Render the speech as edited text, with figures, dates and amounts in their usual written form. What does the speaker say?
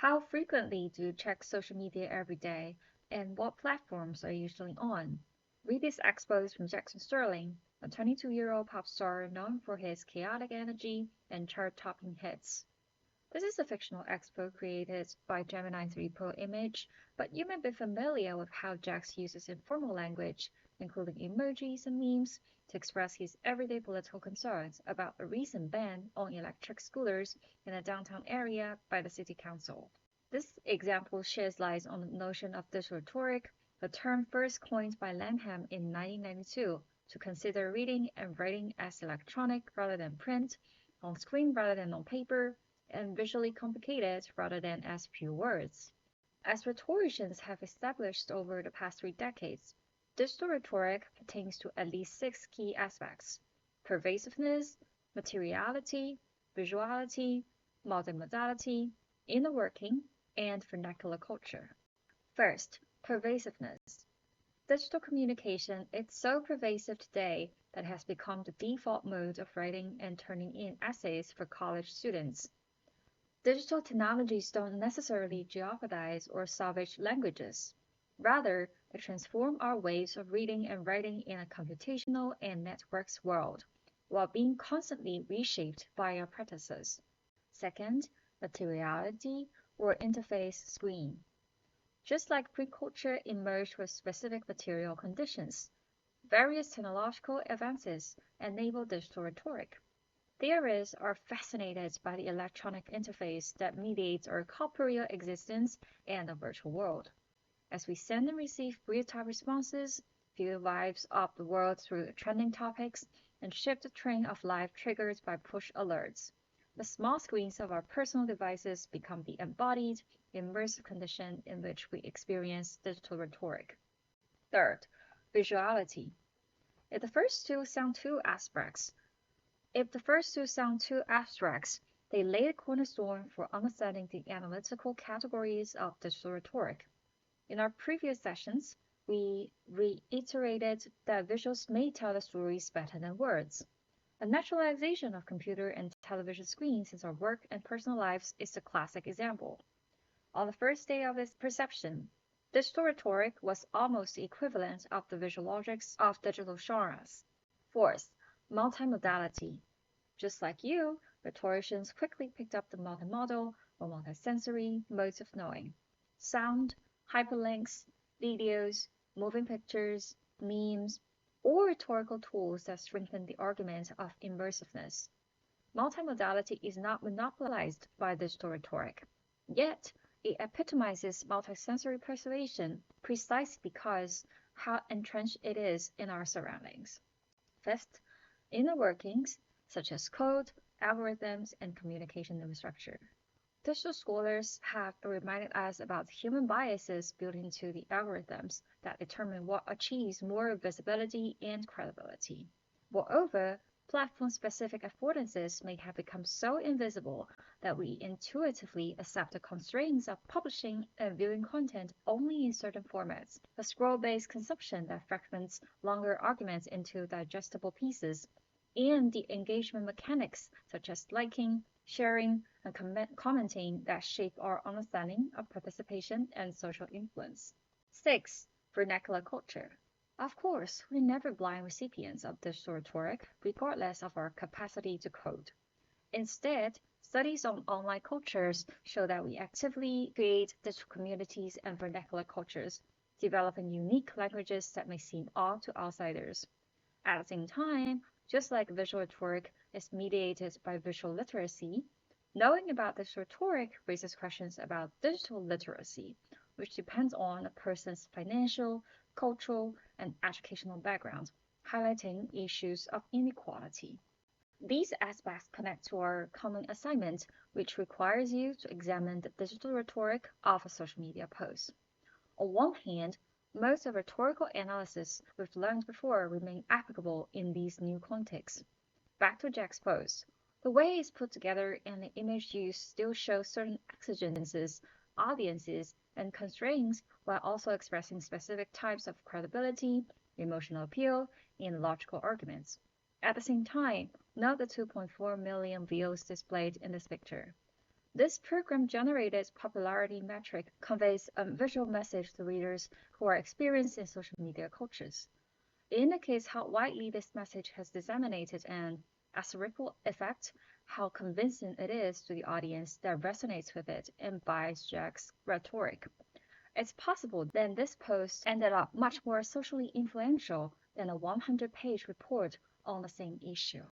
How frequently do you check social media every day, and what platforms are you usually on? Read this expose from Jackson Sterling, a 22-year-old pop star known for his chaotic energy and chart-topping hits. This is a fictional expo created by Gemini 3 Pro Image, but you may be familiar with how Jax uses informal language, including emojis and memes, to express his everyday political concerns about a recent ban on electric scooters in a downtown area by the city council. This example sheds light on the notion of digital rhetoric, a term first coined by Lanham in 1992 to consider reading and writing as electronic rather than print, on screen rather than on paper, and visually complicated rather than as pure words. As rhetoricians have established over the past 3 decades, digital rhetoric pertains to at least six key aspects: pervasiveness, materiality, visuality, multimodality, inner working, and vernacular culture. First, pervasiveness. Digital communication is so pervasive today that it has become the default mode of writing and turning in essays for college students. Digital technologies don't necessarily jeopardize or salvage languages. Rather, they transform our ways of reading and writing in a computational and networks world, while being constantly reshaped by our practices. Second, materiality or interface screen. Just like pre-culture emerged with specific material conditions, various technological advances enable digital rhetoric. Theorists are fascinated by the electronic interface that mediates our corporeal existence and the virtual world. As we send and receive real-time responses, feel the vibes of the world through trending topics, and shift the train of life triggered by push alerts, the small screens of our personal devices become the embodied, immersive condition in which we experience digital rhetoric. Third, visuality. If the first two sound too abstract, if the first two sound too abstract, they lay the cornerstone for understanding the analytical categories of digital rhetoric. In our previous sessions, we reiterated that visuals may tell the stories better than words. A naturalization of computer and television screens in our work and personal lives is a classic example. On the first day of its perception, digital rhetoric was almost the equivalent of the visual logics of digital genres. Fourth, multimodality. Just like you, rhetoricians quickly picked up the multimodal or multisensory modes of knowing. Sound, hyperlinks, videos, moving pictures, memes, or rhetorical tools that strengthen the argument of immersiveness. Multimodality is not monopolized by digital rhetoric, yet it epitomizes multisensory persuasion precisely because how entrenched it is in our surroundings. Fifth, inner workings such as code, algorithms, and communication infrastructure. Digital scholars have reminded us about human biases built into the algorithms that determine what achieves more visibility and credibility. Moreover, platform-specific affordances may have become so invisible that we intuitively accept the constraints of publishing and viewing content only in certain formats, a scroll-based consumption that fragments longer arguments into digestible pieces, and the engagement mechanics such as liking, sharing, and commenting that shape our understanding of participation and social influence. 6. Vernacular culture. Of course, we're never blind recipients of digital rhetoric, regardless of our capacity to code. Instead, studies on online cultures show that we actively create digital communities and vernacular cultures, developing unique languages that may seem odd to outsiders. At the same time, just like visual rhetoric is mediated by visual literacy, knowing about digital rhetoric raises questions about digital literacy, which depends on a person's financial, cultural, and educational background, highlighting issues of inequality. These aspects connect to our common assignment, which requires you to examine the digital rhetoric of a social media post. On one hand, most of rhetorical analysis we've learned before remain applicable in these new contexts. Back to Jack's post. The way it's put together and the image used still shows certain exigencies, audiences, and constraints while also expressing specific types of credibility, emotional appeal, and logical arguments. At the same time, note the 2.4 million views displayed in this picture. This program generated popularity metric conveys a visual message to readers who are experienced in social media cultures. It indicates how widely this message has disseminated and, as a ripple effect, how convincing it is to the audience that resonates with it and buys Jack's rhetoric. It's possible then this post ended up much more socially influential than a 100-page report on the same issue.